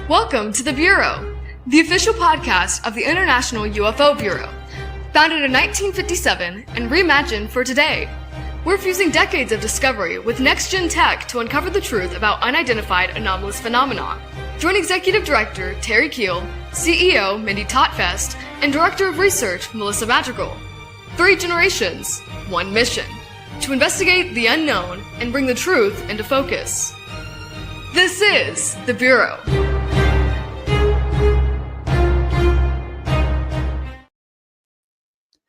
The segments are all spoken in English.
Welcome to The Bureau, the official podcast of the International UFO Bureau. Founded in 1957 and reimagined for today, we're fusing decades of discovery with next-gen tech to uncover the truth about unidentified anomalous phenomena. Join Executive Director Terry Keel, CEO Mindy Totfest, and Director of Research Melissa Madrigal. 3 generations, 1 mission: to investigate the unknown and bring the truth into focus. This is The Bureau.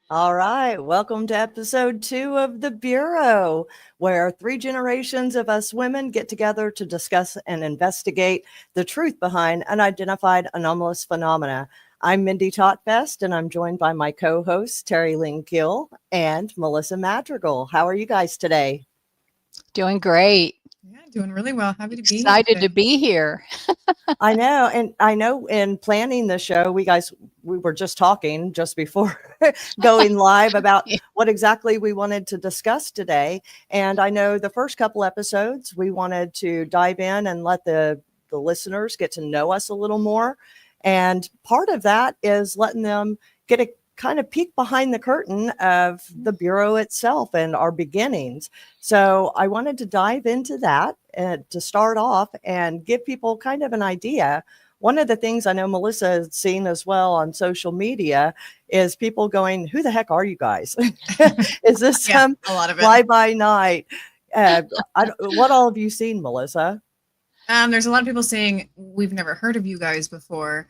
All right, welcome to episode 2 of The Bureau, where 3 generations of us women get together to discuss and investigate the truth behind unidentified anomalous phenomena. I'm Mindy Totfest, and I'm joined by my co-hosts, Terry Lynn Gill and Melissa Madrigal. How are you guys today? Doing great. Yeah, doing really well. Happy to be here. Excited to be here. I know. And I know in planning the show, we were just talking just before going live about what exactly we wanted to discuss today. And I know the first couple episodes, we wanted to dive in and let the listeners get to know us a little more. And part of that is letting them get a kind of peek behind the curtain of the Bureau itself and our beginnings. So I wanted to dive into that to start off and give people kind of an idea. One of the things I know Melissa has seen as well on social media is people going, "Who the heck are you guys? Is this some a lot of it. fly-by-night?" What all have you seen, Melissa? There's a lot of people saying, "We've never heard of you guys before.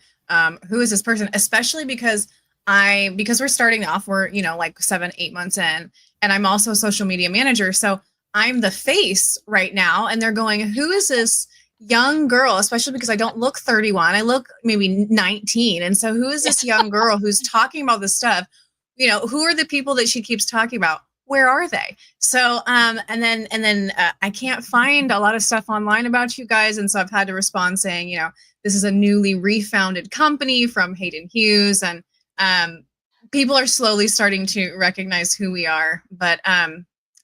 Who is this person?" Especially because we're starting off, we're, like 7-8 months in, and I'm also a social media manager. So I'm the face right now. And they're going, "Who is this young girl?" Especially because I don't look 31. I look maybe 19. And so who is this young girl who's talking about this stuff? Who are the people that she keeps talking about? Where are they? So, and then I can't find a lot of stuff online about you guys. And so I've had to respond saying, this is a newly refounded company from Hayden Hughes, and people are slowly starting to recognize who we are, but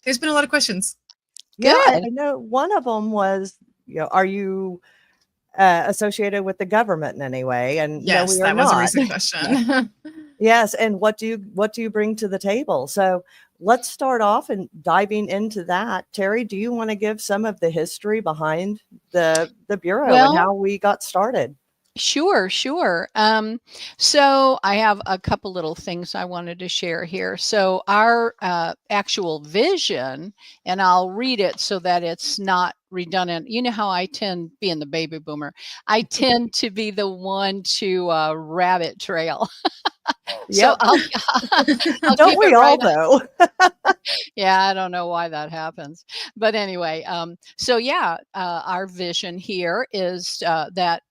there's been a lot of questions. Yeah, I know one of them was, are you associated with the government in any way? And yes, that was a recent question. Yes, and what do you bring to the table? So let's start off and diving into that. Terry, do you want to give some of the history behind the Bureau and how we got started? Sure. So I have a couple little things I wanted to share here. So our actual vision, and I'll read it so that it's not redundant. You know how I tend, being the baby boomer, I tend to be the one to rabbit trail. Yeah. So don't we all though? Yeah, I don't know why that happens. But anyway, our vision here is that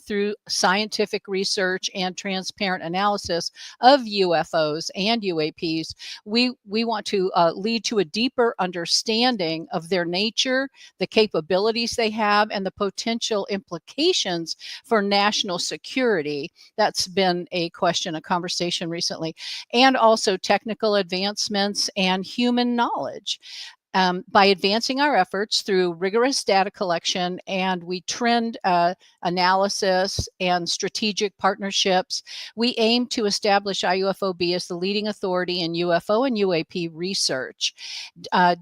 through scientific research and transparent analysis of UFOs and UAPs, we want to lead to a deeper understanding of their nature, the capabilities they have, and the potential implications for national security. That's been a conversation recently, and also technical advancements and human knowledge. By advancing our efforts through rigorous data collection and trend analysis and strategic partnerships, we aim to establish IUFOB as the leading authority in UFO and UAP research,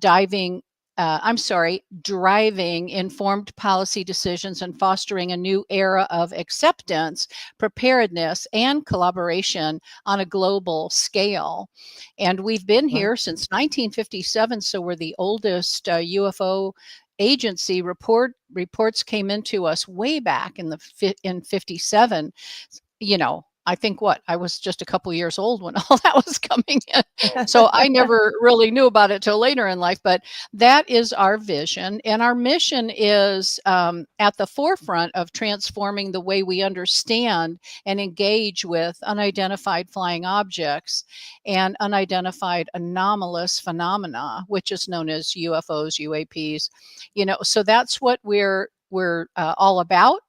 driving informed policy decisions and fostering a new era of acceptance, preparedness, and collaboration on a global scale. And we've been here since 1957, so we're the oldest UFO agency. Reports came into us way back in 57. I think I was just a couple years old when all that was coming in. So I never really knew about it till later in life, but that is our vision. And our mission is at the forefront of transforming the way we understand and engage with unidentified flying objects and unidentified anomalous phenomena, which is known as UFOs, UAPs. So that's what we're all about.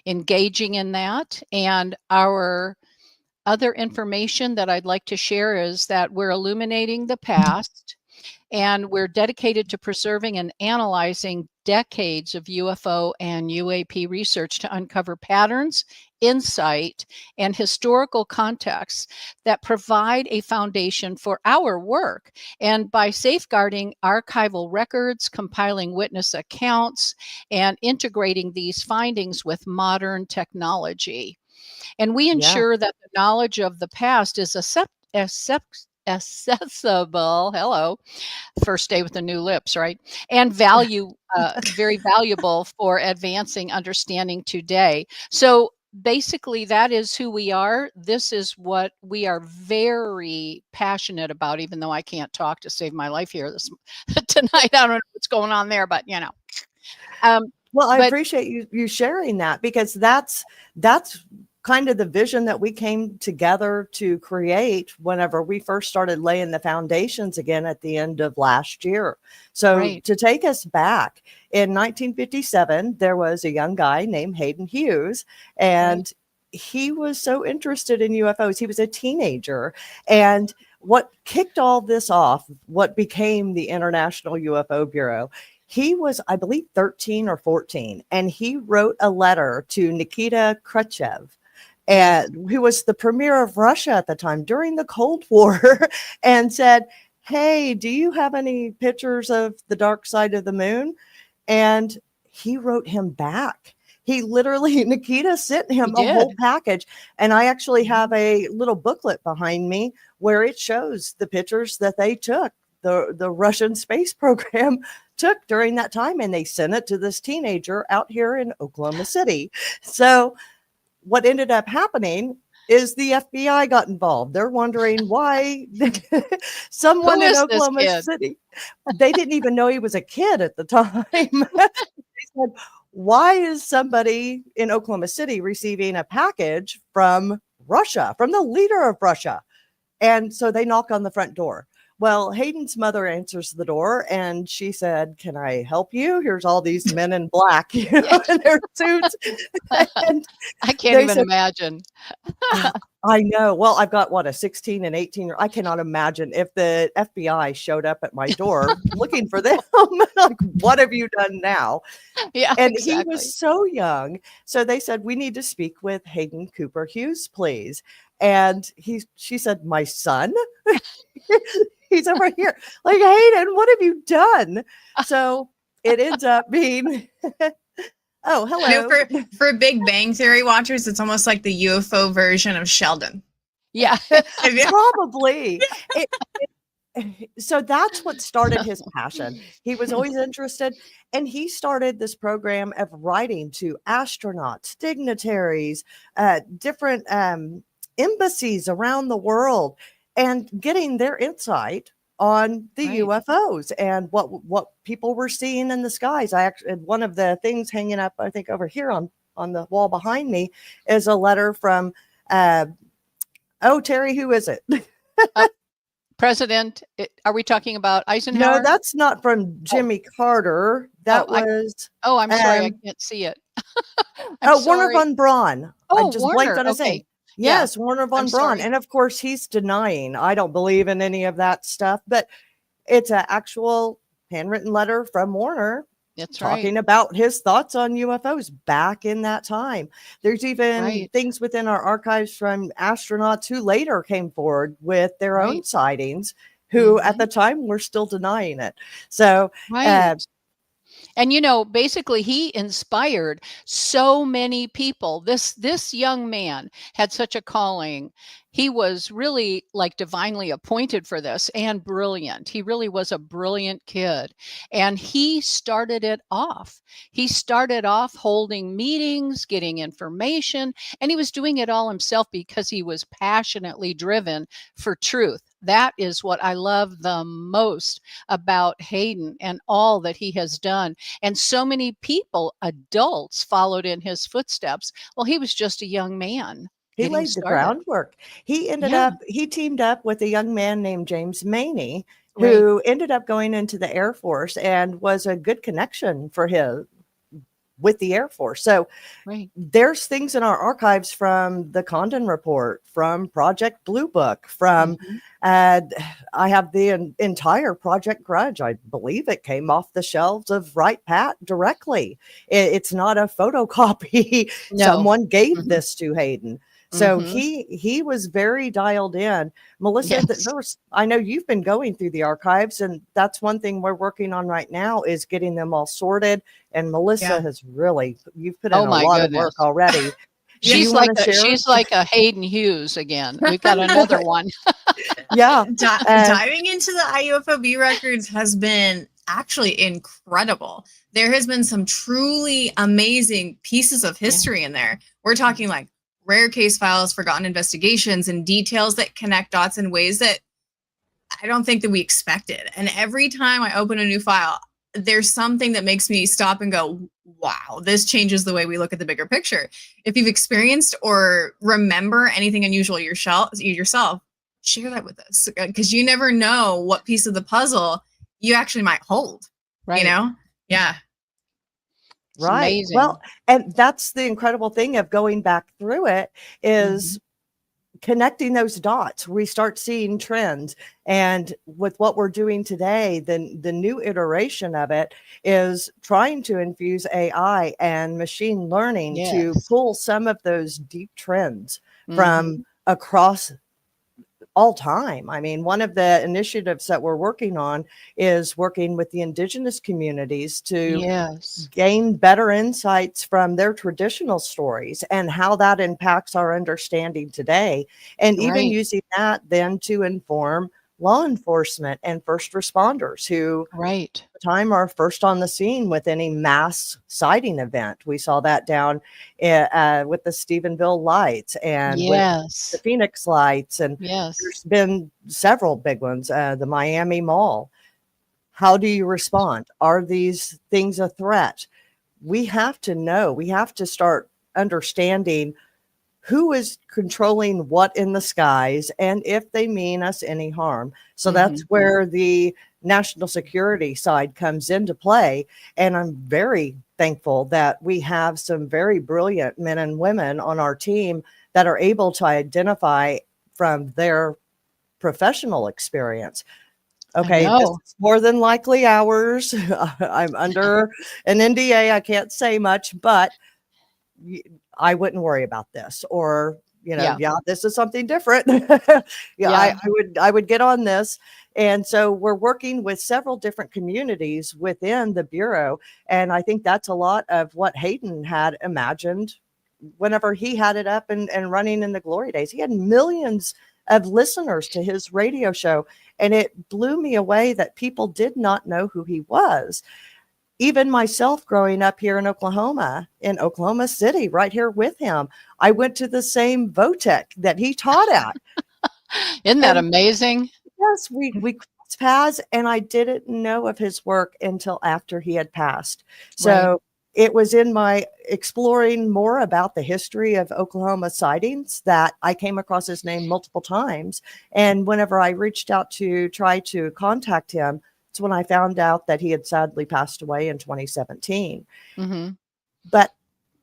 Engaging in that. And our other information that I'd like to share is that we're illuminating the past, and we're dedicated to preserving and analyzing decades of UFO and UAP research to uncover patterns, insight, and historical context that provide a foundation for our work. And by safeguarding archival records, compiling witness accounts, and integrating these findings with modern technology. And we Yeah. ensure that the knowledge of the past is accessible. Hello, first day with the new lips, right? And very valuable for advancing understanding today. So basically, that is who we are. This is what we are very passionate about, even though I can't talk to save my life here tonight. I don't know what's going on there, but Well, I but appreciate you sharing that, because that's kind of the vision that we came together to create whenever we first started laying the foundations again at the end of last year. So Right. to take us back, in 1957, there was a young guy named Hayden Hughes, and he was so interested in UFOs. He was a teenager, and what kicked all this off, what became the International UFO Bureau, he was, I believe, 13 or 14, and he wrote a letter to Nikita Khrushchev, and who was the premier of Russia at the time during the Cold War, and said, "Hey, do you have any pictures of the dark side of the moon?" And he wrote him back. He literally, Nikita sent him He a whole did. package. And I actually have a little booklet behind me where it shows the pictures that they took, the Russian space program took during that time. And they sent it to this teenager out here in Oklahoma City. So what ended up happening is the FBI got involved. They're wondering why someone Who in is this Oklahoma kid? City, they didn't even know he was a kid at the time. They said, why is somebody in Oklahoma City receiving a package from Russia, from the leader of Russia? And so they knock on the front door. Well, Hayden's mother answers the door and she said, "Can I help you? Here's all these men in black, in their suits." And I can't they even said, imagine. I know. Well, I've got a 16 and 18. I cannot imagine if the FBI showed up at my door looking for them. Like, what have you done now? Yeah, And he exactly. was so young. So they said, "We need to speak with Hayden Cooper Hughes, please." And she said, "My son?" He's over here. Like, "Hayden, what have you done?" So it ends up being, oh, hello. For Big Bang Theory watchers, it's almost like the UFO version of Sheldon. Yeah. Probably. So that's what started his passion. He was always interested, and he started this program of writing to astronauts, dignitaries, different embassies around the world, and getting their insight on the Right. UFOs and what people were seeing in the skies. I actually, one of the things hanging up, I think over here on the wall behind me, is a letter from Terry, who is it? President, are we talking about No, Eisenhower? that's not from Jimmy Carter. That was I'm sorry, I can't see it. Warner sorry. von Braun. I Oh, just blanked Warner. on his name. Okay. Yeah. Yes, Warner von I'm Braun. sorry. And of course, he's denying. I don't believe in any of that stuff, but it's an actual handwritten letter from Warner That's right. talking about his thoughts on UFOs back in that time. There's even Right. things within our archives from astronauts who later came forward with their own Right. sightings, who at the time were still denying it. So, Right. And basically he inspired so many people. This young man had such a calling. He was really like divinely appointed for this, and brilliant. He really was a brilliant kid. And he started it off. He started off holding meetings, getting information, and he was doing it all himself because he was passionately driven for truth. That is what I love the most about Hayden and all that he has done. And so many people, adults, followed in his footsteps. Well, he was just a young man he getting laid the started. groundwork. He teamed up with a young man named James Maney, Right. who ended up going into the Air Force and was a good connection for him with the Air Force. So Right. there's things in our archives from the Condon Report, from Project Blue Book, from Mhm. I have the entire Project Grudge. I believe it came off the shelves of Right Pat directly. It's not a photocopy. No. Someone gave Mhm. this to Hayden. So Mhm. he was very dialed in. Melissa, Yes. I know you've been going through the archives, and that's one thing we're working on right now is getting them all sorted. And Melissa Yeah. has you've put in Oh a my lot of goodness. work already. Do you She's want like to share? she's like a Hayden Hughes again. We've got another one. Yeah. Diving into the IUFOB records has been actually incredible. There has been some truly amazing pieces of history in there. We're talking like rare case files, forgotten investigations, and details that connect dots in ways that I don't think that we expected. And every time I open a new file, there's something that makes me stop and go, wow, this changes the way we look at the bigger picture. If you've experienced or remember anything unusual yourself, share that with us, because you never know what piece of the puzzle you actually might hold. Right. You know? Yeah. It's Right. amazing. Well, and that's the incredible thing of going back through it is connecting those dots. We start seeing trends. And with what we're doing today, the new iteration of it is trying to infuse AI and machine learning to Yes. pull some of those deep trends Mhm. from across all time. I mean, one of the initiatives that we're working on is working with the indigenous communities to Yes. gain better insights from their traditional stories and how that impacts our understanding today. And even Right. using that then to inform law enforcement and first responders who Right. at the time are first on the scene with any mass sighting event. We saw that down with the Stephenville lights and with the Yes. Phoenix lights. And Yes. there's been several big ones, the Miami Mall. How do you respond? Are these things a threat? We have to know. We have to start understanding who is controlling what in the skies and if they mean us any harm. So that's Mhm. where the national security side comes into play. And I'm very thankful that we have some very brilliant men and women on our team that are able to identify from their professional experience. I Okay, this know. is more than likely ours. I'm under an NDA. I can't say much, but I wouldn't worry about this. Or, Yeah. yeah, this is something different. Yeah, Yeah. I would get on this. And so we're working with several different communities within the Bureau. And I think that's a lot of what Hayden had imagined whenever he had it up and running in the glory days. He had millions of listeners to his radio show. And it blew me away that people did not know who he was. Even myself growing up here in Oklahoma City, right here with him, I went to the same VOTEC that he taught at. Isn't that And amazing? yes, we crossed paths, and I didn't know of his work until after he had passed. Right. So it was in my exploring more about the history of Oklahoma sightings that I came across his name multiple times. And whenever I reached out to try to contact him, it's when I found out that he had sadly passed away in 2017. Mhm. But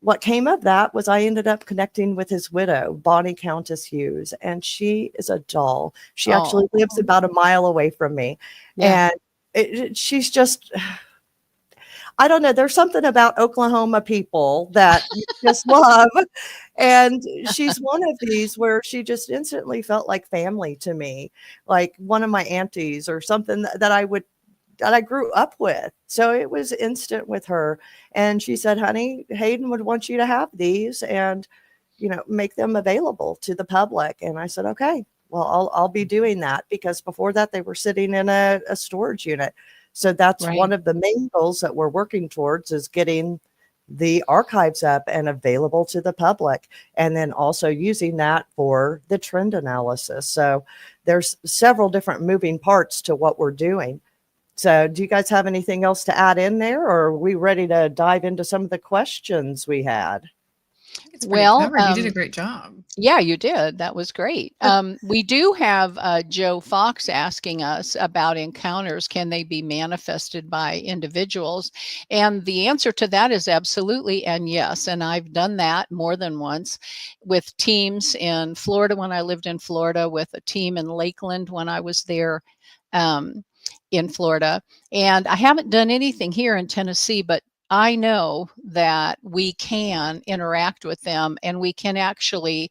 what came of that was I ended up connecting with his widow, Bonnie Countess Hughes, and she is a doll. She actually Oh. lives about a mile away from me. Yeah. And she's just, I don't know, there's something about Oklahoma people that you just love. And she's one of these where she just instantly felt like family to me, like one of my aunties or something that I grew up with. So it was instant with her. And she said, honey, Hayden would want you to have these and, make them available to the public. And I said, okay, well, I'll be doing that, because before that they were sitting in a storage unit. So that's Right. one of the main goals that we're working towards, is getting the archives up and available to the public, and then also using that for the trend analysis. So there's several different moving parts to what we're doing. So do you guys have anything else to add in there, or are we ready to dive into some of the questions we had? It's pretty covered. You did a great job. Yeah, you did. That was great. We do have Joe Fox asking us about encounters. Can they be manifested by individuals? And the answer to that is absolutely and yes. And I've done that more than once with teams in Florida when I lived in Florida, with a team in Lakeland when I was there in Florida. And I haven't done anything here in Tennessee, but I know that we can interact with them, and we can actually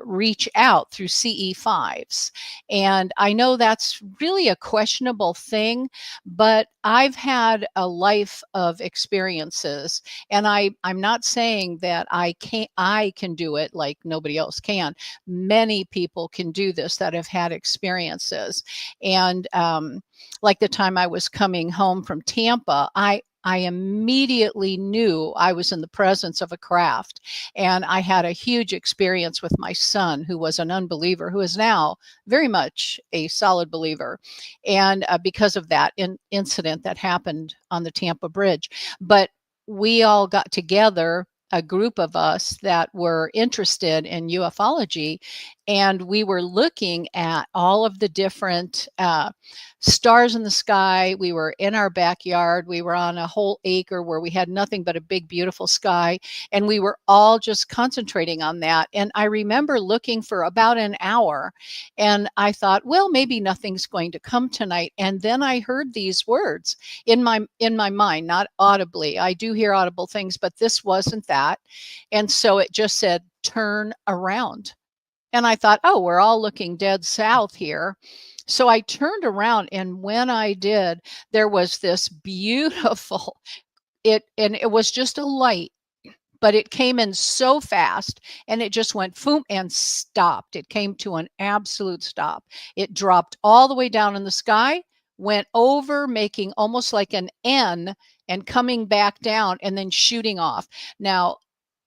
reach out through CE5s. And I know that's really a questionable thing, but I've had a life of experiences, and I'm not saying that I can do it like nobody else can. Many people can do this that have had experiences. And like the time I was coming home from Tampa, I immediately knew I was in the presence of a craft. And I had a huge experience with my son, who was an unbeliever, who is now very much a solid believer. And because of that incident that happened on the Tampa Bridge. But we all got together, a group of us that were interested in ufology, and we were looking at all of the different stars in the sky. We were in our backyard. We were on a whole acre where we had nothing but a big, beautiful sky. And we were all just concentrating on that. And I remember looking for about an hour, and I thought, well, maybe nothing's going to come tonight. And then I heard these words in my mind, not audibly. I do hear audible things, but this wasn't that. And so it just said, turn around. And I thought, oh, we're all looking dead south here. So I turned around, and when I did, there was this beautiful, and it was just a light, but it came in so fast, and it just went boom and stopped. It came to an absolute stop. It dropped all the way down in the sky, went over, making almost like an N, and coming back down and then shooting off. Now,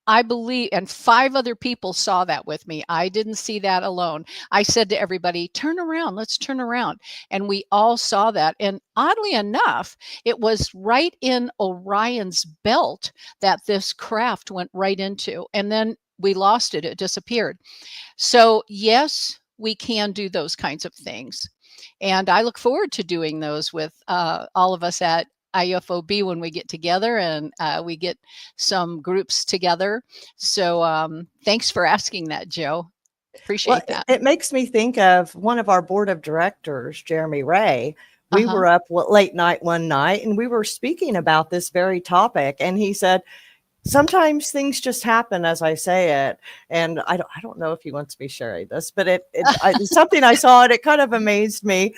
I believe, and 5 other people saw that with me. I didn't see that alone. I said to everybody, turn around, let's turn around. And we all saw that. And oddly enough, it was right in Orion's belt that this craft went right into. And then we lost it, it disappeared. So yes, we can do those kinds of things. And I look forward to doing those with all of us at IUFOB when we get together, and we get some groups together. So thanks for asking that, Joe. Appreciate that. It makes me think of one of our board of directors, Jeremy Ray. We were up late night one night, and we were speaking about this very topic. And he said, sometimes things just happen as I say it. And I don't know if he wants me sharing this, but it's something I saw, and it kind of amazed me.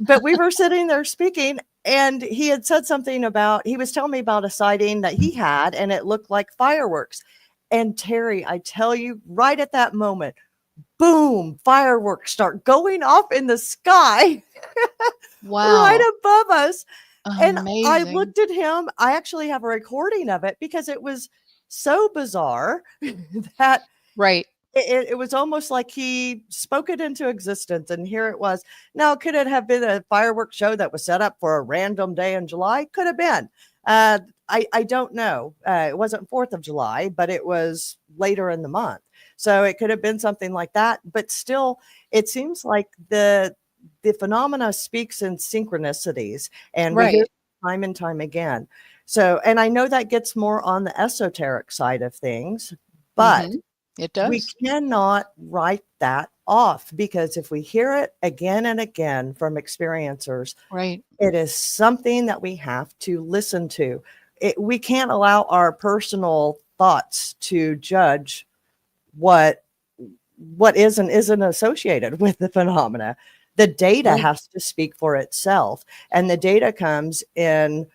But we were sitting there speaking, and he had said something about, he was telling me about a sighting that he had, and it looked like fireworks. And Terry, I tell you, right at that moment, boom, fireworks start going off in the sky. Wow. Right above us. Amazing. And I looked at him. I actually have a recording of it because it was so bizarre that right. It was almost like he spoke it into existence, and here it was. Now, could it have been a fireworks show that was set up for a random day in July? Could have been. I don't know. It wasn't 4th of July, but it was later in the month. So it could have been something like that. But still, it seems like the phenomena speaks in synchronicities, and we hear it time and time again. So, and I know that gets more on the esoteric side of things, but it does. We cannot write that off, because if we hear it again and again from experiencers, right, it is something that we have to listen to. We can't allow our personal thoughts to judge what is and isn't associated with the phenomena. The data has to speak for itself, and the data comes in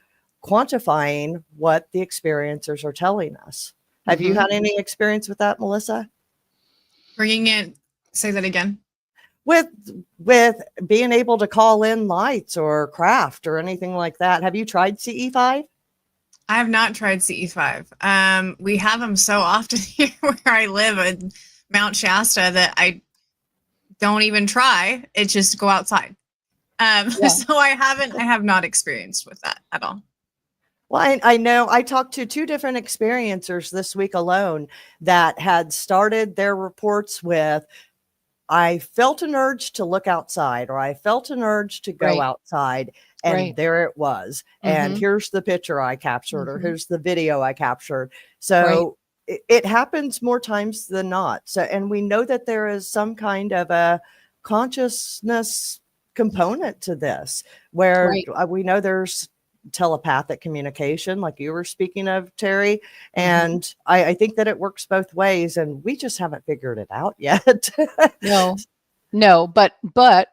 quantifying what the experiencers are telling us. Have you had any experience with that, Melissa? Bringing in, say that again. With being able to call in lights or craft or anything like that. Have you tried CE5? I have not tried CE5. We have them so often here where I live in Mount Shasta that I don't even try. It just go outside. So I have not experienced with that at all. Well, I know I talked to two different experiencers this week alone that had started their reports with, I felt an urge to look outside, or I felt an urge to go Right. outside. And Right. there it was. And Mhm. here's the picture I captured, or Mhm. here's the video I captured. Right. So it happens more times than not. So, and we know that there is some kind of a consciousness component to this, where Right. we know there's telepathic communication, like you were speaking of, Terry. Mhm. And I think that it works both ways, and we just haven't figured it out yet. No. No, but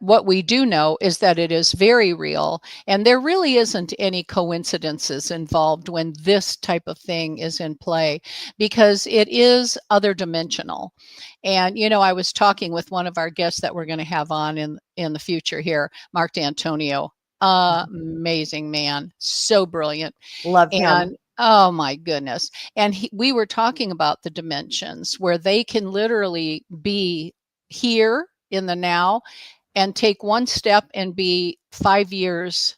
what we do know is that it is very real, and there really isn't any coincidences involved when this type of thing is in play, because it is other dimensional. And I was talking with one of our guests that we're going to have on in the future here, Mark D'Antonio. Amazing man, so brilliant. Love him. And oh my goodness. And we were talking about the dimensions where they can literally be here in the now and take one step and be 5 years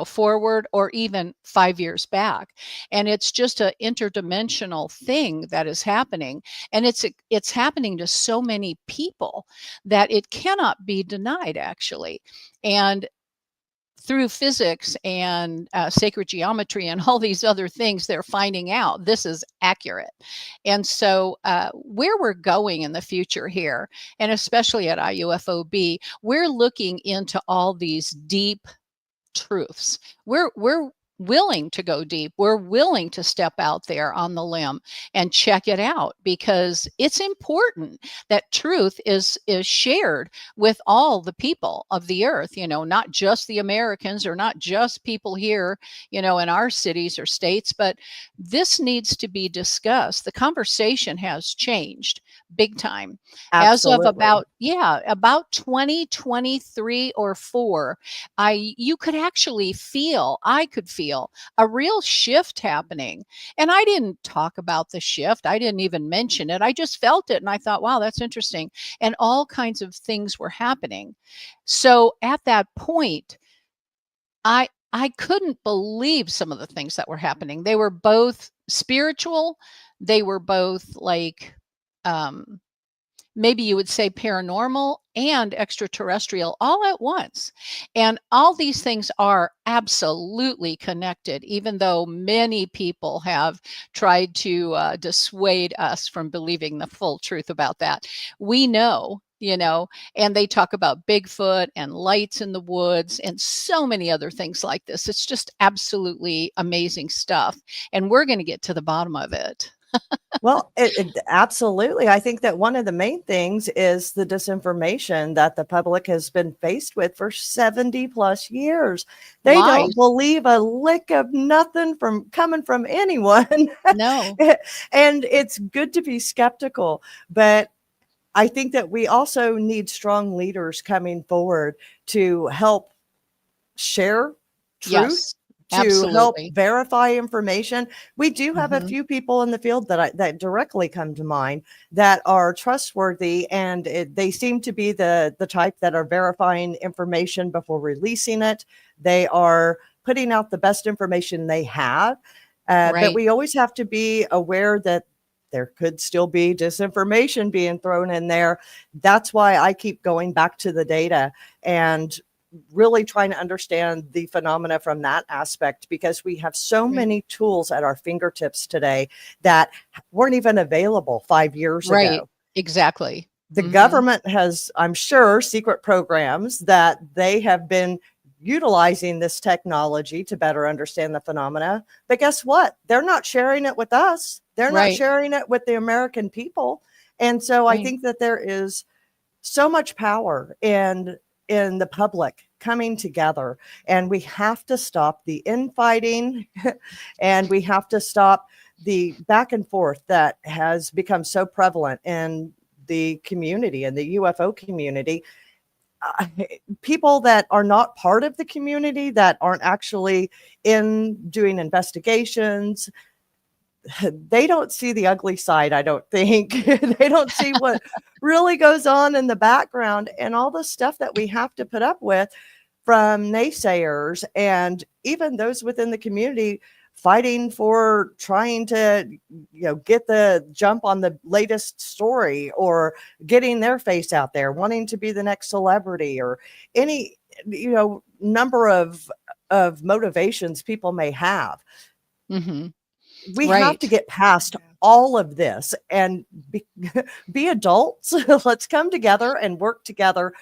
forward, or even 5 years back. And it's just an interdimensional thing that is happening, and it's happening to so many people that it cannot be denied, actually. And through physics and sacred geometry and all these other things, they're finding out this is accurate. And so where we're going in the future here, and especially at IUFOB, we're looking into all these deep truths. We're willing to go deep. We're willing to step out there on the limb and check it out, because it's important that truth is shared with all the people of the earth, not just the Americans, or not just people here, in our cities or states, but this needs to be discussed. The conversation has changed big time. As of Absolutely. about 2023 or 4, you could actually I could feel a real shift happening. And I didn't talk about the shift. I didn't even mention it. I just felt it, and I thought, wow, that's interesting. And all kinds of things were happening. So at that point, I couldn't believe some of the things that were happening. They were both spiritual. They were both like, maybe you would say paranormal and extraterrestrial all at once. And all these things are absolutely connected, even though many people have tried to dissuade us from believing the full truth about that. We know. And they talk about Bigfoot and lights in the woods and so many other things like this. It's just absolutely amazing stuff. And we're going to get to the bottom of it. Well, absolutely. I think that one of the main things is the disinformation that the public has been faced with for 70 plus years. They don't Lies. believe a lick of nothing coming from anyone. No. And it's good to be skeptical, but I think that we also need strong leaders coming forward to help share truth, Yes, to help absolutely. verify information. We do have a Mhm. few people in the field that directly come to mind that are trustworthy, and they seem to be the type that are verifying information before releasing it. They are putting out the best information they have. But Right. we always have to be aware that there could still be disinformation being thrown in there. That's why I keep going back to the data and really trying to understand the phenomena from that aspect, because we have so Right. many tools at our fingertips today that weren't even available 5 years Right. ago. Exactly. The Mhm. government has, I'm sure, secret programs that they have been utilizing this technology to better understand the phenomena. But guess what? They're not sharing it with us. They're not Right. sharing it with the American people. And so I Right. think that there is so much power in the public coming together, and we have to stop the infighting and we have to stop the back and forth that has become so prevalent in the community, in the UFO community. uh, People that are not part of the community, that aren't actually in doing investigations, they don't see the ugly side, I don't think. They don't see what really goes on in the background, and all the stuff that we have to put up with from naysayers and even those within the community fighting for trying to, get the jump on the latest story, or getting their face out there, wanting to be the next celebrity, or any, number of motivations people may have. Mm-hmm. We have to get past all of this and be adults. Let's come together and work together,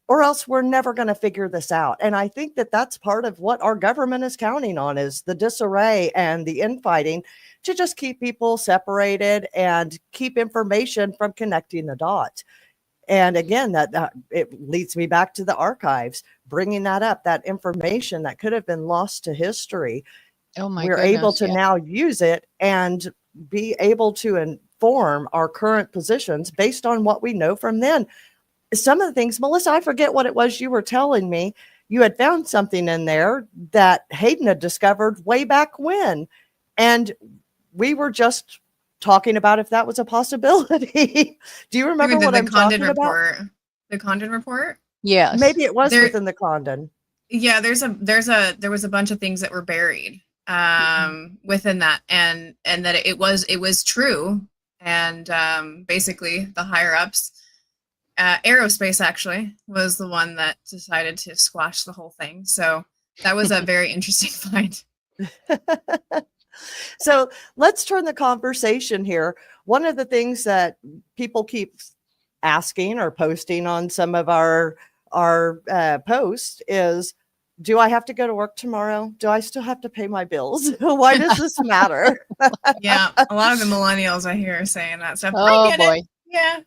or else we're never going to figure this out. And I think that that's part of what our government is counting on, is the disarray and the infighting, to just keep people separated and keep information from connecting the dots. And again, that it leads me back to the archives, bringing that up, that information that could have been lost to history. Oh my We're goodness, able to now use it and be able to inform our current positions based on what we know from then. Some of the things, Melissa, I forget what it was you were telling me. You had found something in there that Hayden had discovered way back when. And we were just talking about if that was a possibility. Do you remember what I'm talking about? The Condon report? Yes. Maybe it was within the Condon. Yeah, there was a bunch of things that were buried within that, and that it was true. And basically the higher ups, aerospace actually was the one that decided to squash the whole thing. So that was a very interesting find. So let's turn the conversation here. One of the things that people keep asking or posting on some of our posts is, do I have to go to work tomorrow? Do I still have to pay my bills? Why does this matter? Yeah, a lot of the millennials I hear are saying that stuff. Oh boy. Yeah.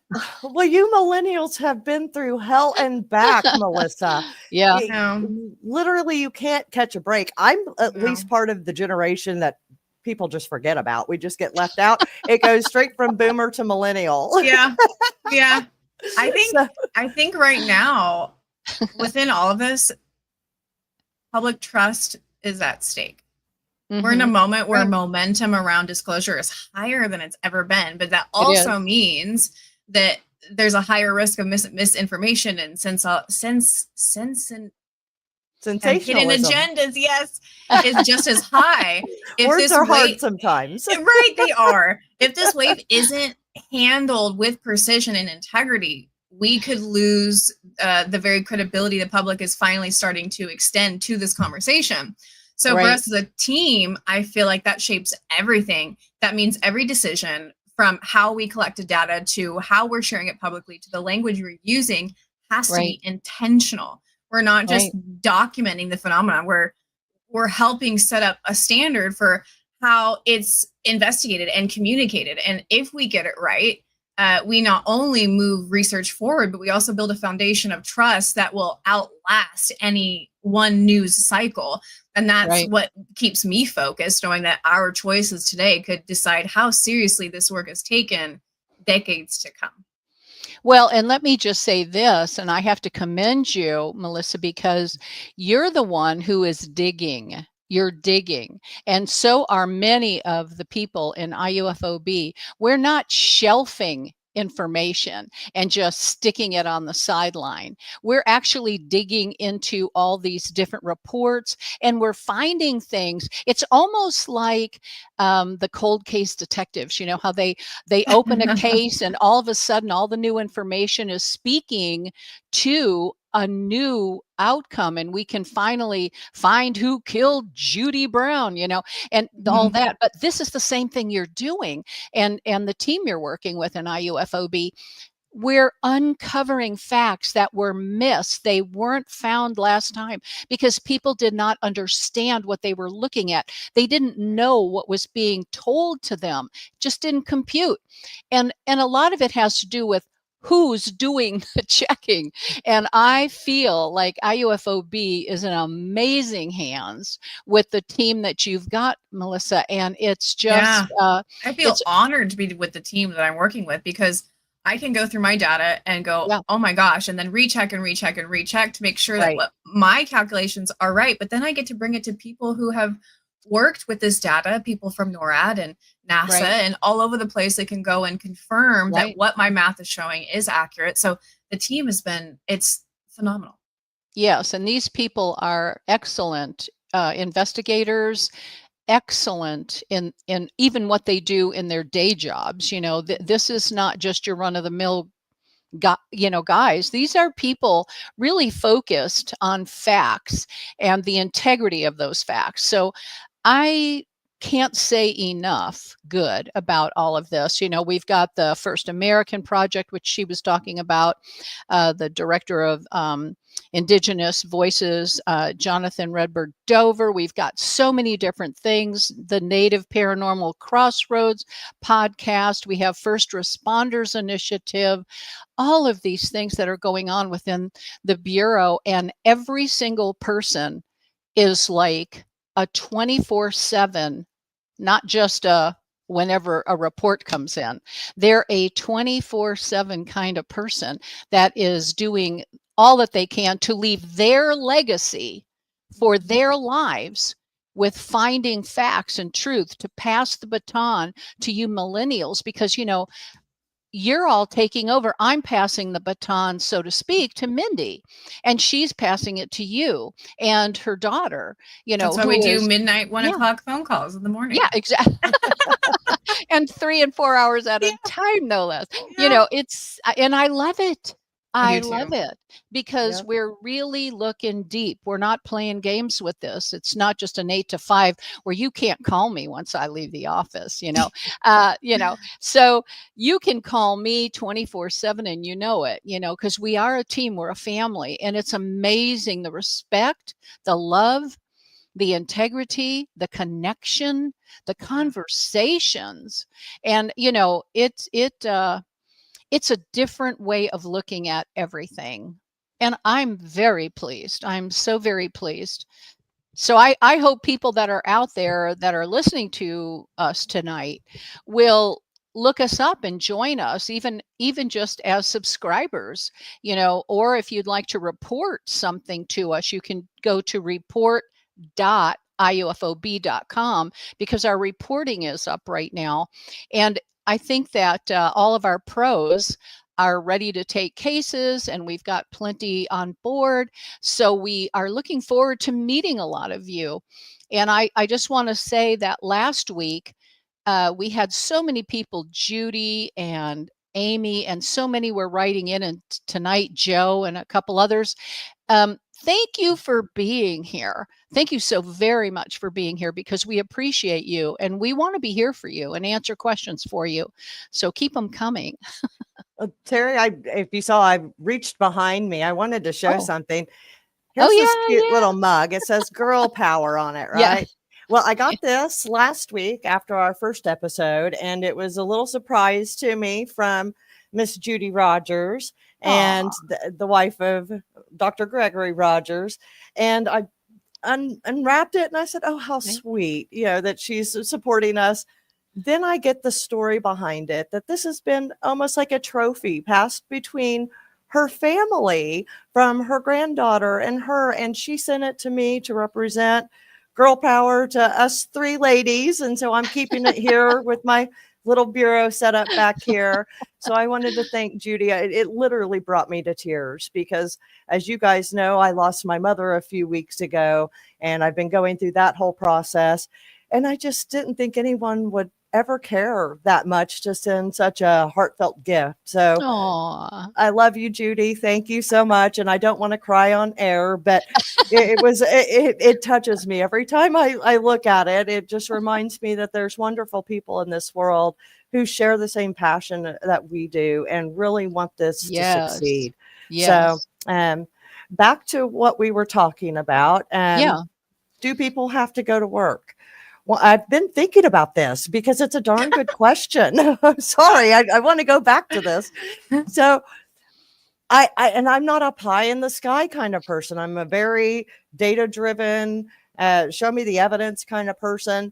Well, you millennials have been through hell and back, Melissa. Yeah. Literally, you can't catch a break. I'm at least part of the generation that people just forget about. We just get left out. It goes straight from boomer to millennial. Yeah. Yeah. I think right now, within all of this, public trust is at stake. Mm-hmm. We're in a moment where momentum around disclosure is higher than it's ever been, but that also means that there's a higher risk of misinformation and sensationalism. Hidden agendas, yes, is just as high. If Words are hard sometimes. Right, they are. If this wave isn't handled with precision and integrity, we could lose the very credibility the public is finally starting to extend to this conversation. So for us as a team, I feel like that shapes everything. That means every decision, from how we collected data to how we're sharing it publicly to the language we're using, has to be intentional. We're not just documenting the phenomenon. We're helping set up a standard for how it's investigated and communicated. And if we get it right, we not only move research forward, but we also build a foundation of trust that will outlast any one news cycle. And that's what keeps me focused, knowing that our choices today could decide how seriously this work is taken decades to come. Well, and let me just say this, and I have to commend you, Melissa, because you're the one who is digging. You're digging. And so are many of the people in IUFOB. We're not shelving information and just sticking it on the sideline. We're actually digging into all these different reports, and we're finding things. It's almost like the cold case detectives, you know, how they open a case and all of a sudden all the new information is speaking to a new outcome, and we can finally find who killed Judy Brown, you know, and all that. But this is the same thing you're doing, and the team you're working with in IUFOB. We're uncovering facts that were missed. They weren't found last time because people did not understand what they were looking at. They didn't know what was being told to them, just didn't compute. And a lot of it has to do with who's doing the checking. And I feel like IUFOB is in amazing hands with the team that you've got, Melissa. And it's just, I feel honored to be with the team that I'm working with, because I can go through my data and go, oh my gosh, and then recheck to make sure that what my calculations are right. But then I get to bring it to people who have worked with this data, people from NORAD and NASA and all over the place. They can go and confirm that what my math is showing is accurate. So the team has been, it's phenomenal. Yes, and these people are excellent investigators, excellent in even what they do in their day jobs. This is not just your run of the mill guys. These are people really focused on facts and the integrity of those facts. So I can't say enough good about all of this. We've got the First American Project, which she was talking about, the director of Indigenous Voices, Jonathan Redbird Dover. We've got so many different things. The Native Paranormal Crossroads podcast. We have First Responders Initiative. All of these things that are going on within the Bureau, and every single person is like a 24/7, not just whenever a report comes in. They're a 24/7 kind of person that is doing all that they can to leave their legacy for their lives with finding facts and truth to pass the baton to you millennials, because you're all taking over. I'm passing the baton, so to speak, to Mindy, and she's passing it to you and her daughter. That's why we do midnight, 1 Yeah. o'clock phone calls in the morning. Yeah, exactly. And 3 and 4 hours at a time, no less. Yeah. And I love it. I do love too. it because Yep. we're really looking deep. We're not playing games with this. It's not just an 8 to 5 where you can't call me once I leave the office, so you can call me 24/7 and it, because we are a team, we're a family, and it's amazing the respect, the love, the integrity, the connection, the conversations. And it's a different way of looking at everything. And I'm very pleased. I'm so very pleased. So I hope people that are out there that are listening to us tonight will look us up and join us, even just as subscribers, or if you'd like to report something to us, you can go to report.iufob.com, because our reporting is up right now. And I think that all of our pros are ready to take cases, and we've got plenty on board. So we are looking forward to meeting a lot of you. And I just want to say that last week, we had so many people, Judy and Amy, and so many were writing in, and tonight, Joe and a couple others. Thank you for being here. Thank you so very much for being here, because we appreciate you and we want to be here for you and answer questions for you. So keep them coming. Terry, if you saw, I reached behind me. I wanted to show Oh. something. Here's this cute little mug. It says girl power on it, right? Yeah. Well, I got this last week after our first episode, and it was a little surprise to me from Miss Judy Rogers and the wife of Dr. Gregory Rogers. And I unwrapped it and I said, oh, how sweet, that she's supporting us. Then I get the story behind it, that this has been almost like a trophy passed between her family from her granddaughter and her, and she sent it to me to represent girl power to us three ladies. And so I'm keeping it here with my little bureau set up back here. So I wanted to thank Judy. It literally brought me to tears because, as you guys know, I lost my mother a few weeks ago, and I've been going through that whole process. And I just didn't think anyone would ever care that much to send such a heartfelt gift. So I love you, Judy. Thank you so much. And I don't want to cry on air, but it touches me every time I look at it. It just reminds me that there's wonderful people in this world who share the same passion that we do and really want this to succeed. Yes. So back to what we were talking about. Do people have to go to work? Well, I've been thinking about this because it's a darn good question. Sorry, I want to go back to this. So I'm not a pie in the sky kind of person. I'm a very data driven, show me the evidence kind of person.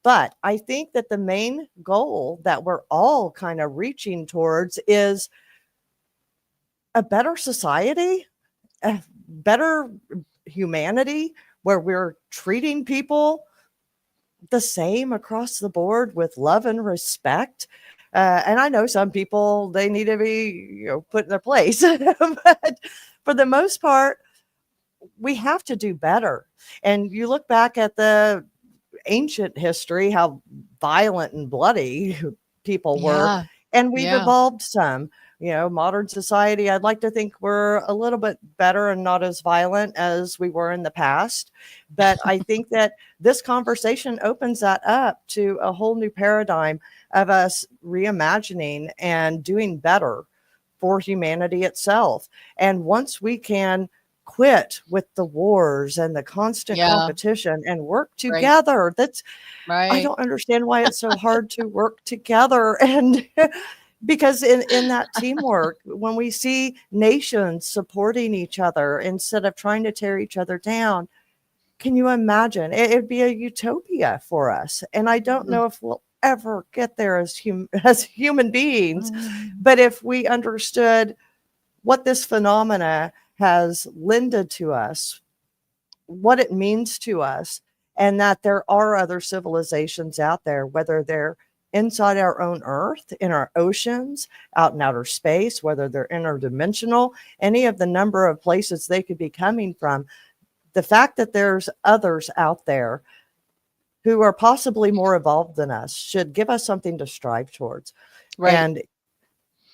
But I think that the main goal that we're all kind of reaching towards is a better society, a better humanity, where we're treating people the same across the board with love and respect. And I know some people, they need to be put in their place. But for the most part, we have to do better. And you look back at the ancient history, how violent and bloody people were. Yeah. And we've Yeah. evolved some. Modern society, I'd like to think we're a little bit better and not as violent as we were in the past. But I think that this conversation opens that up to a whole new paradigm of us reimagining and doing better for humanity itself. And once we can quit with the wars and the constant Yeah. competition and work Right. together, I Right. don't understand why it's so hard to work together. And because in that teamwork, when we see nations supporting each other instead of trying to tear each other down, can you imagine? It'd be a utopia for us. And I don't know if we'll ever get there as human beings. But if we understood what this phenomena has lended to us, what it means to us, and that there are other civilizations out there, whether they're inside our own earth, in our oceans, out in outer space, whether they're interdimensional, any of the number of places they could be coming from, the fact that there's others out there who are possibly more evolved than us should give us something to strive towards. Right. And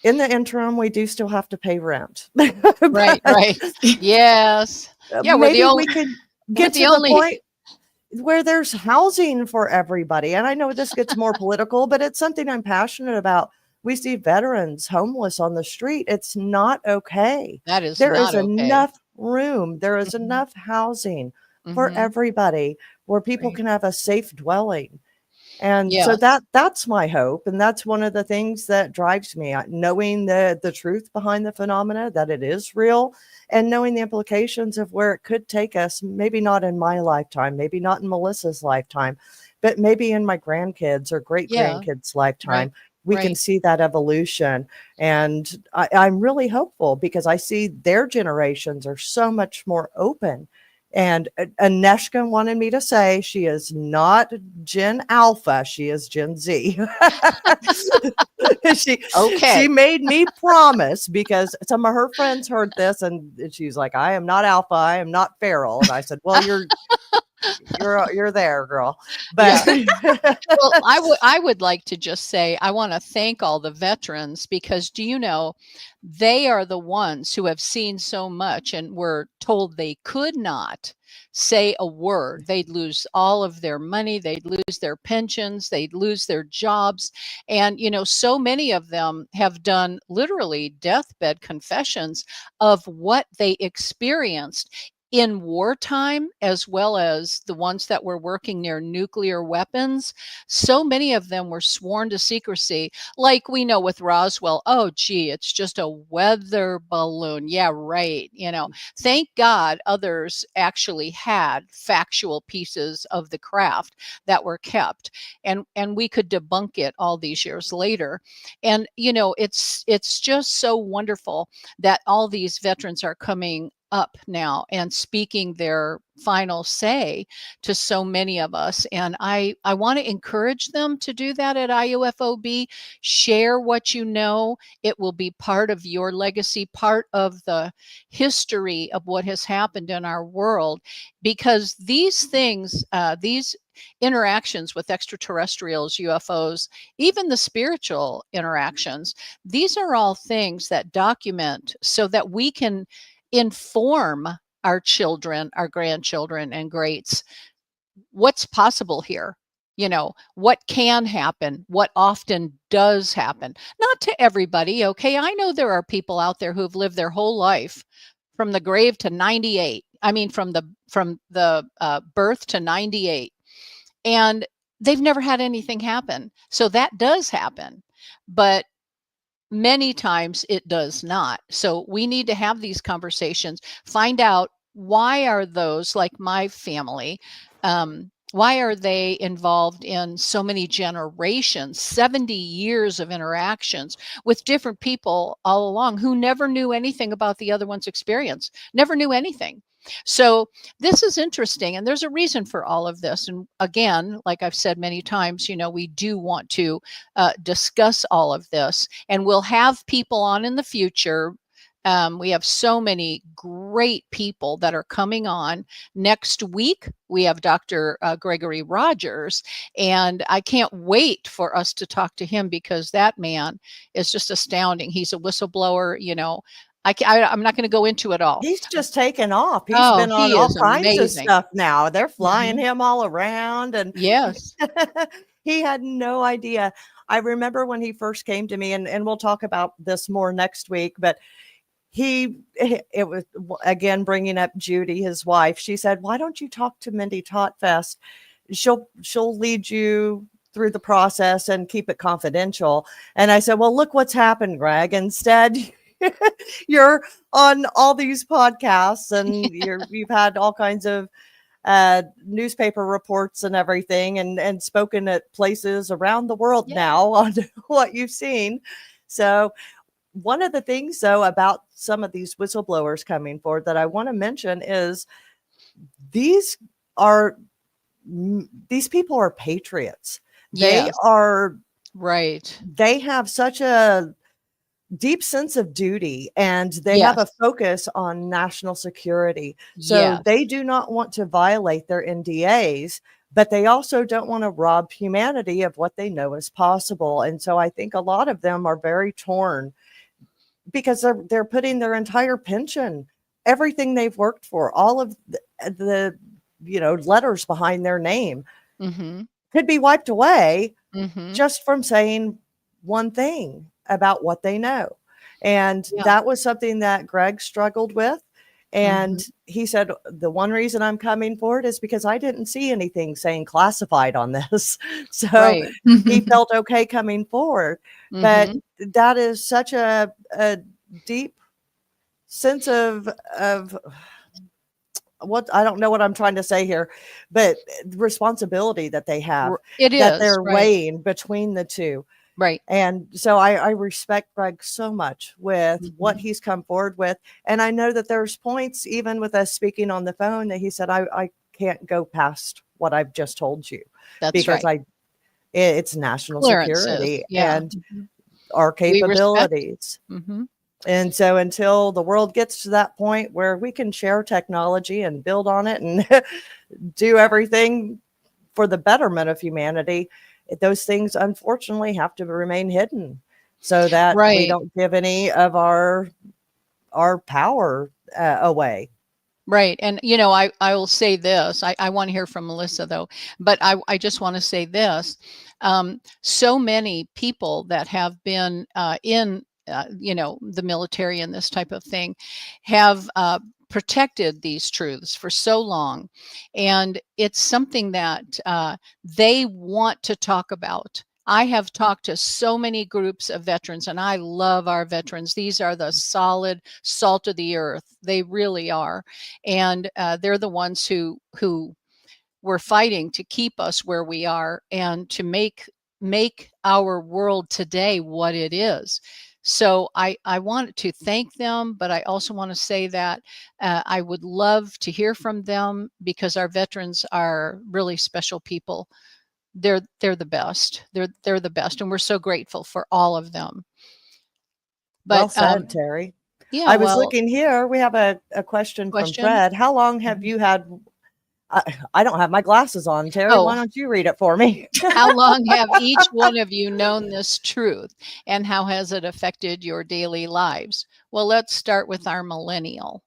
in the interim, we do still have to pay rent. Right. Right. Yes. Yeah. Maybe we could get to the point where there's housing for everybody. And I know this gets more political, but it's something I'm passionate about. We see veterans homeless on the street. It's not okay. That is There not is okay. enough room. There is enough housing for everybody where people can have a safe dwelling. And so that's my hope. And that's one of the things that drives me, knowing the truth behind the phenomena, that it is real, and knowing the implications of where it could take us, maybe not in my lifetime, maybe not in Melissa's lifetime, but maybe in my grandkids or great grandkids' lifetime. We can see that evolution. And I'm really hopeful because I see their generations are so much more open. And Aneshka wanted me to say she is not Gen Alpha, she is Gen Z. She made me promise, because some of her friends heard this and she's like, I am not Alpha, I am not feral. And I said, well, you're there, girl. But well, I would like to just say I want to thank all the veterans, because do you know, they are the ones who have seen so much and were told they could not say a word. They'd lose all of their money, they'd lose their pensions, they'd lose their jobs. And so many of them have done literally deathbed confessions of what they experienced in wartime, as well as the ones that were working near nuclear weapons. So many of them were sworn to secrecy, like we know with Roswell. Oh, gee, it's just a weather balloon. Yeah, right. Thank God others actually had factual pieces of the craft that were kept, and we could debunk it all these years later. And it's just so wonderful that all these veterans are coming up now and speaking their final say to so many of us. And I want to encourage them to do that at IUFOB. Share what you know. It will be part of your legacy, part of the history of what has happened in our world, because these things, these interactions with extraterrestrials, UFOs, even the spiritual interactions, these are all things that document so that we can inform our children, our grandchildren, and greats what's possible here. What can happen, what often does happen. Not to everybody, okay? I know there are people out there who've lived their whole life from the grave to 98. I mean, from the birth to 98, and they've never had anything happen. So that does happen, but many times it does not. So we need to have these conversations, find out why are those, like my family, why are they involved in so many generations, 70 years of interactions with different people all along who never knew anything about the other one's experience, never knew anything. So this is interesting, and there's a reason for all of this. And again, like I've said many times, we do want to discuss all of this, and we'll have people on in the future. We have so many great people that are coming on next week. we have Dr. Gregory Rogers, and I can't wait for us to talk to him because that man is just astounding. He's a whistleblower, I'm not going to go into it all. He's just taken off. He's Oh, been on he all is kinds of amazing. stuff now. They're flying Mhm. him all around, and Yes. he had no idea. I remember when he first came to me, and we'll talk about this more next week, but it was, again, bringing up Judy, his wife. She said, why don't you talk to Mindy Totfest? She'll lead you through the process and keep it confidential. And I said, well, look what's happened, Greg. Instead, you're on all these podcasts, and you've had all kinds of newspaper reports and everything, and spoken at places around the world now on what you've seen. So one of the things, though, about some of these whistleblowers coming forward that I want to mention is these people are patriots. Yes. They have such a deep sense of duty, and they have a focus on national security. So they do not want to violate their NDAs, but they also don't want to rob humanity of what they know is possible. And so I think a lot of them are very torn because they're putting their entire pension, everything they've worked for, all of the letters behind their name could be wiped away just from saying one thing about what they know. And that was something that Greg struggled with. And he said, the one reason I'm coming forward is because I didn't see anything saying classified on this. So he felt okay coming forward. But that is such a deep sense of what, I don't know what I'm trying to say here, but responsibility that they have, they're weighing between the two. Right. And so I respect Greg so much with what he's come forward with. And I know that there's points, even with us speaking on the phone, that he said, I can't go past what I've just told you. That's because right. It's national security and our capabilities. And so until the world gets to that point where we can share technology and build on it and do everything for the betterment of humanity, those things unfortunately have to remain hidden so that we don't give any of our power away. Right. And, I will say this, I want to hear from Melissa though, but I just want to say this. So many people that have been in, the military and this type of thing have protected these truths for so long. And it's something that they want to talk about. I have talked to so many groups of veterans, and I love our veterans. These are the solid salt of the earth. They really are. And they're the ones who were fighting to keep us where we are and to make our world today what it is. So I want to thank them, but I also want to say that I would love to hear from them because our veterans are really special people. They're the best. They're the best, and we're so grateful for all of them. But well said, Terry. Yeah, I was looking here. We have a question from Fred. How long have you had? I don't have my glasses on, Terry. Why don't you read it for me? How long have each one of you known this truth, and how has it affected your daily lives? Well, let's start with our millennial.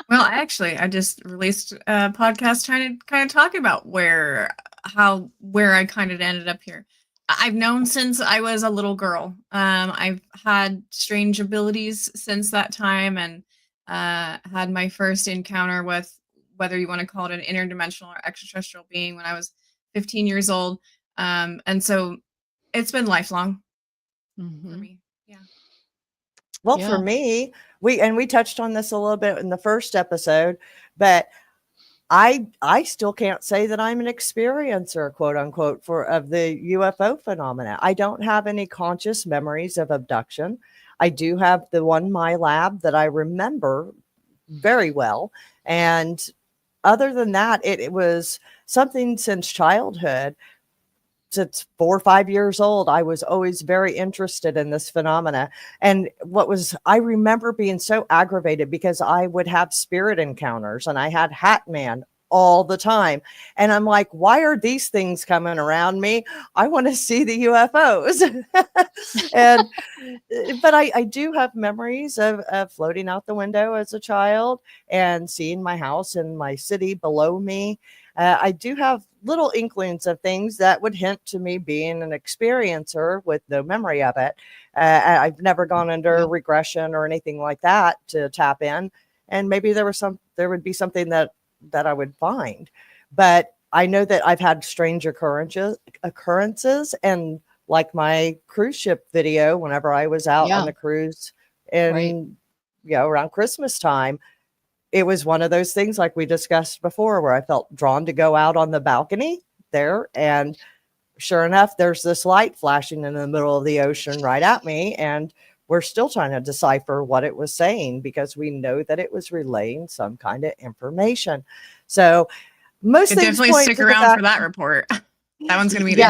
Well, actually, I just released a podcast trying to kind of talk about where I kind of ended up here. I've known since I was a little girl. I've had strange abilities since that time, and had my first encounter with, whether you want to call it an interdimensional or extraterrestrial being, when I was 15 years old. And so it's been lifelong for me. Yeah. Well, for me, we touched on this a little bit in the first episode, but I still can't say that I'm an experiencer, quote unquote, of the UFO phenomena. I don't have any conscious memories of abduction. I do have the one in my lab that I remember very well. And other than that, it was something since childhood. Since 4 or 5 years old, I was always very interested in this phenomena. And I remember being so aggravated because I would have spirit encounters, and I had Hat Man all the time. And I'm like, why are these things coming around me? I want to see the UFOs. And but I do have memories of floating out the window as a child and seeing my house and my city below me. I do have little inklings of things that would hint to me being an experiencer with no memory of it. I've never gone under regression or anything like that to tap in. And maybe there would be something that I would find. But I know that I've had strange occurrences, and like my cruise ship video, whenever I was out on the cruise in, around Christmas time, it was one of those things like we discussed before where I felt drawn to go out on the balcony there. And sure enough, there's this light flashing in the middle of the ocean right at me. And we're still trying to decipher what it was saying because we know that it was relaying some kind of information. So most things definitely point stick to the around fact- for that report. That one's going to be an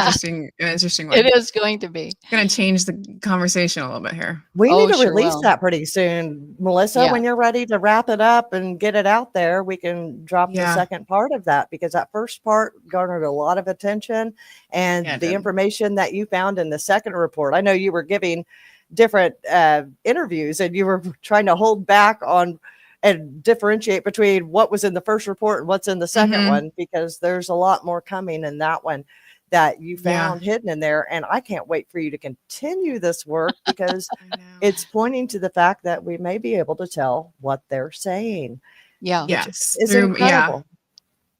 interesting one. It is going to be. It's going to change the conversation a little bit here. We need to sure release will. that pretty soon. Melissa, when you're ready to wrap it up and get it out there, we can drop the second part of that, because that first part garnered a lot of attention. And the information that you found in the second report, I know you were giving different interviews and you were trying to hold back on and differentiate between what was in the first report and what's in the second one, because there's a lot more coming in that one that you found hidden in there. And I can't wait for you to continue this work because it's pointing to the fact that we may be able to tell what they're saying. Yeah. Yes. It's incredible.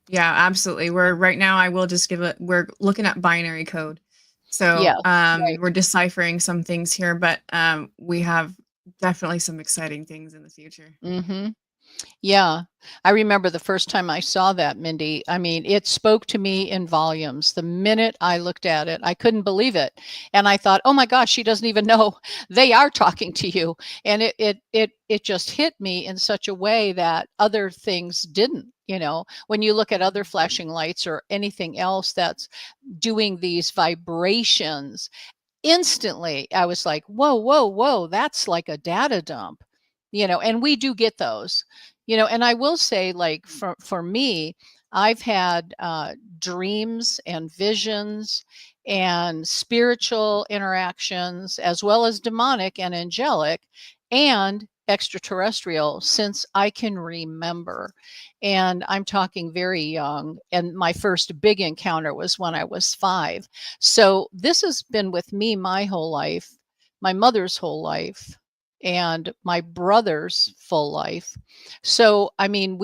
Yeah, absolutely. Right now, I will just we're looking at binary code. So we're deciphering some things here, but we have definitely some exciting things in the future. Mm-hmm. Yeah. I remember the first time I saw that, Mindy. I mean, it spoke to me in volumes. The minute I looked at it, I couldn't believe it. And I thought, oh my gosh, she doesn't even know they are talking to you. And it just hit me in such a way that other things didn't. You know, when you look at other flashing lights or anything else that's doing these vibrations, instantly I was like, whoa, whoa, whoa, that's like a data dump. You know, and we do get those, you know, and I will say, like, for me, I've had dreams and visions and spiritual interactions, as well as demonic and angelic and extraterrestrial, since I can remember. And I'm talking very young. And my first big encounter was when I was 5. So this has been with me my whole life, my mother's whole life, and my brother's full life. So, I mean,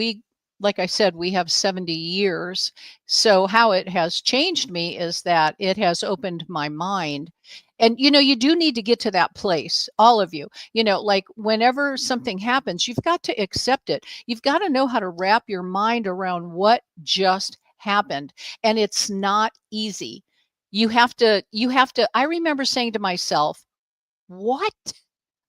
like I said, we have 70 years. So how it has changed me is that it has opened my mind. And, you know, you do need to get to that place, all of you, you know, like whenever something happens, you've got to accept it. You've got to know how to wrap your mind around what just happened. And it's not easy. You have to, I remember saying to myself, what?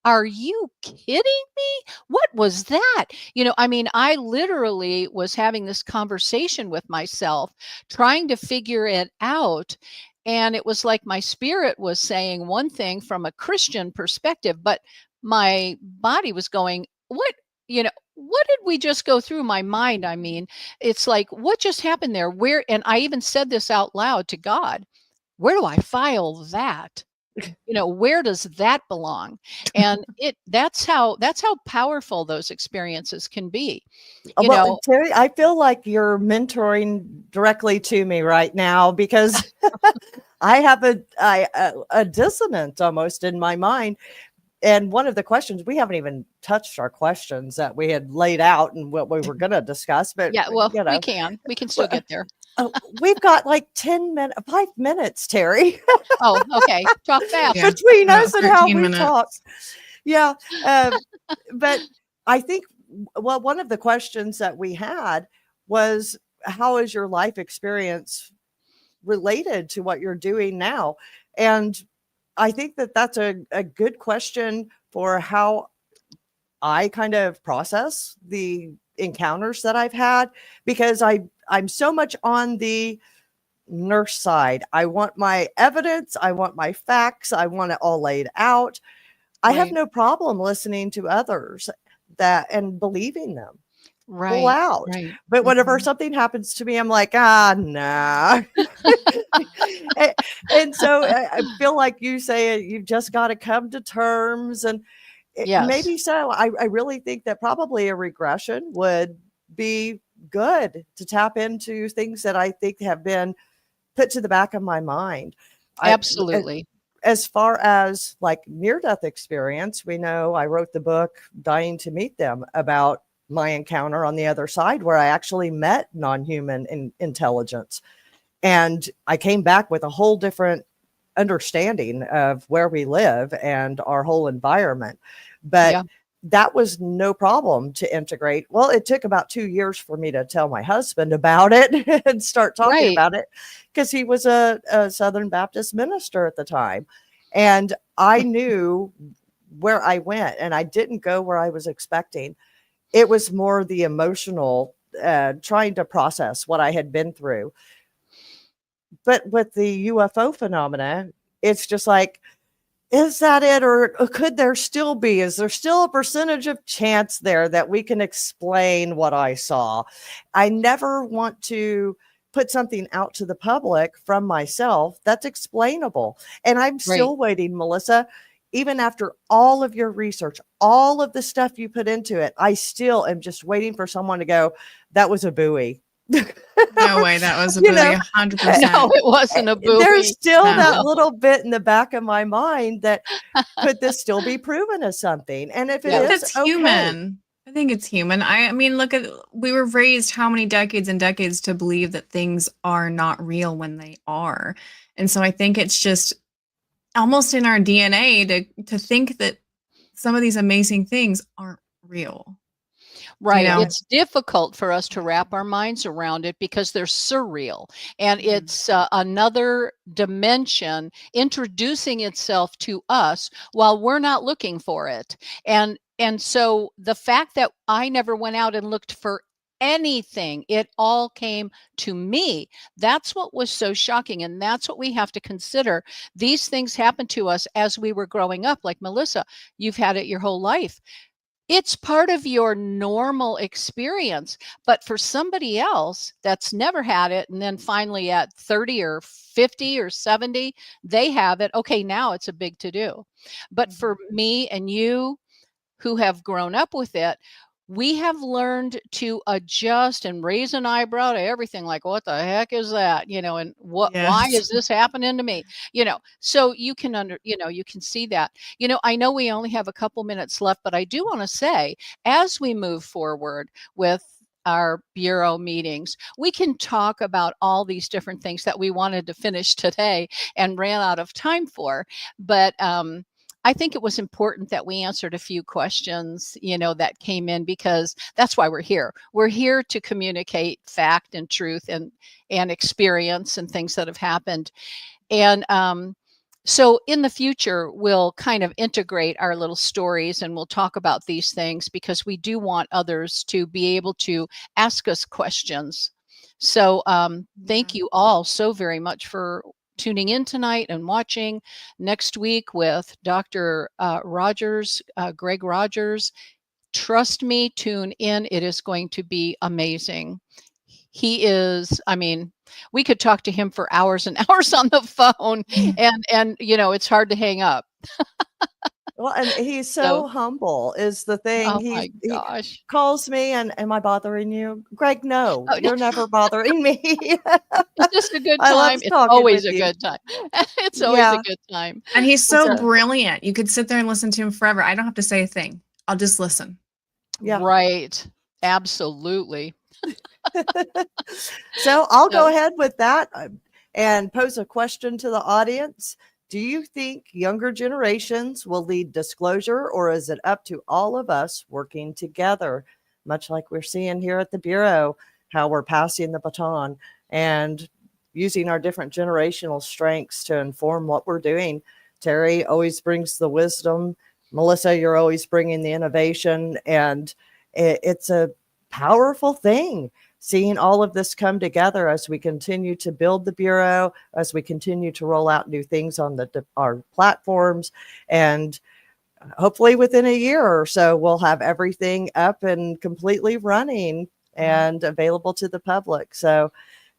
Are you kidding me? What was that? You know, I mean, I literally was having this conversation with myself, trying to figure it out. And it was like my spirit was saying one thing from a Christian perspective, but my body was going, what, you know, what did we just go through? My mind, I mean, it's like, what just happened there? Where, and I even said this out loud to God, where do I file that? You know, where does that belong? And that's how powerful those experiences can be. You know, Terry, I feel like you're mentoring directly to me right now, because I have a dissonance almost in my mind. And one of the questions, we haven't even touched our questions that we had laid out and what we were going to discuss, but yeah, well, you know, we can still get there. We've got like 5 minutes, Terry. Oh, okay. Talk fast. Between us and how we 13 minutes. talk. Yeah. But I think, well, one of the questions that we had was, how is your life experience related to what you're doing now? And I think that that's a good question for how I kind of process the encounters that I've had, because I'm so much on the nurse side. I want my evidence. I want my facts. I want it all laid out. I have no problem listening to others and believing them. pull out. Right. But whenever Mhm. something happens to me, I'm like, nah. and, and so I feel like you say you've just got to come to terms, and Yes. maybe so. I really think that probably a regression would be good to tap into things that I think have been put to the back of my mind. I, Absolutely. as far as like near-death experience, we know I wrote the book Dying to Meet Them about my encounter on the other side, where I actually met non-human intelligence. And I came back with a whole different understanding of where we live and our whole environment. But Yeah. that was no problem to integrate. Well, it took about 2 years for me to tell my husband about it and start talking Right. about it, because he was a Southern Baptist minister at the time. And I knew where I went, and I didn't go where I was expecting. It was more the emotional, trying to process what I had been through. But with the UFO phenomena, it's just like, is that it? Or could there still be? Is there still a percentage of chance there that we can explain what I saw? I never want to put something out to the public from myself that's explainable. And I'm Right. still waiting, Melissa, even after all of your research, all of the stuff you put into it, I still am just waiting for someone to go, that was a buoy. No way, that was a You buoy, know, 100%. No, it wasn't a there's buoy. still that No. No. little bit in the back of my mind that could this still be proven as something? And if it I think Yes. is, that's okay. human. I think it's human. I mean, look at we were raised how many decades and decades to believe that things are not real when they are. And so I think it's just almost in our DNA to think that some of these amazing things aren't real. You Right. know? It's difficult for us to wrap our minds around it because they're surreal, and Mhm. it's another dimension introducing itself to us while we're not looking for it. And so the fact that I never went out and looked for anything, it all came to me. That's what was so shocking, and that's what we have to consider. These things happened to us as we were growing up. Like Melissa, you've had it your whole life. It's part of your normal experience, but for somebody else that's never had it, and then finally at 30 or 50 or 70, they have it. Okay, now it's a big to do. But for me and you who have grown up with it, we have learned to adjust and raise an eyebrow to everything, like, what the heck is that? And why Yes. is this happening to me? So you can you can see that. I know we only have a couple minutes left, but I do want to say, as we move forward with our bureau meetings, we can talk about all these different things that we wanted to finish today and ran out of time for. But I think it was important that we answered a few questions, that came in, because that's why we're here. We're here to communicate fact and truth and experience and things that have happened. And so in the future, we'll kind of integrate our little stories, and we'll talk about these things because we do want others to be able to ask us questions. So thank Yeah. you all so very much for tuning in tonight and watching. Next week with Dr. Rogers, Greg Rogers. Trust me, tune in. It is going to be amazing. He is, I mean, we could talk to him for hours and hours on the phone, and it's hard to hang up. Well, and he's So, so humble is the thing. oh He my he gosh. calls me and, am I bothering you? Greg, no, Oh, you're never bothering me. it's just a good I love time. It's talking always with a you. good time. It's always a Yeah. good time. And he's so So, brilliant. You could sit there and listen to him forever. I don't have to say a thing. I'll just listen. Yeah. right. Absolutely. So I'll go So, ahead with that, and pose a question to the audience. Do you think younger generations will lead disclosure, or is it up to all of us working together? Much like we're seeing here at the Bureau, how we're passing the baton and using our different generational strengths to inform what we're doing. Terry always brings the wisdom. Melissa, you're always bringing the innovation, and it's a powerful thing seeing all of this come together as we continue to build the Bureau, as we continue to roll out new things on our platforms. And hopefully within a year or so, we'll have everything up and completely running and available to the public. So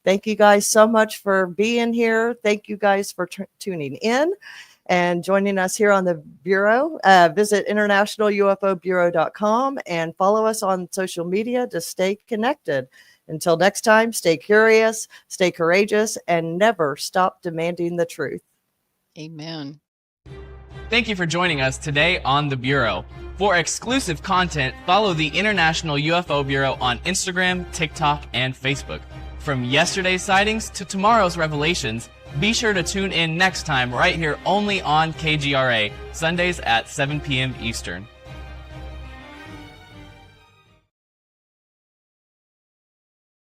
thank you guys so much for being here. Thank you guys for tuning in and joining us here on the Bureau. Visit internationalufobureau.com and follow us on social media to stay connected. Until next time, stay curious, stay courageous, and never stop demanding the truth. Amen. Thank you for joining us today on The Bureau. For exclusive content, follow the International UFO Bureau on Instagram, TikTok, and Facebook. From yesterday's sightings to tomorrow's revelations, be sure to tune in next time right here only on KGRA, Sundays at 7 p.m. Eastern.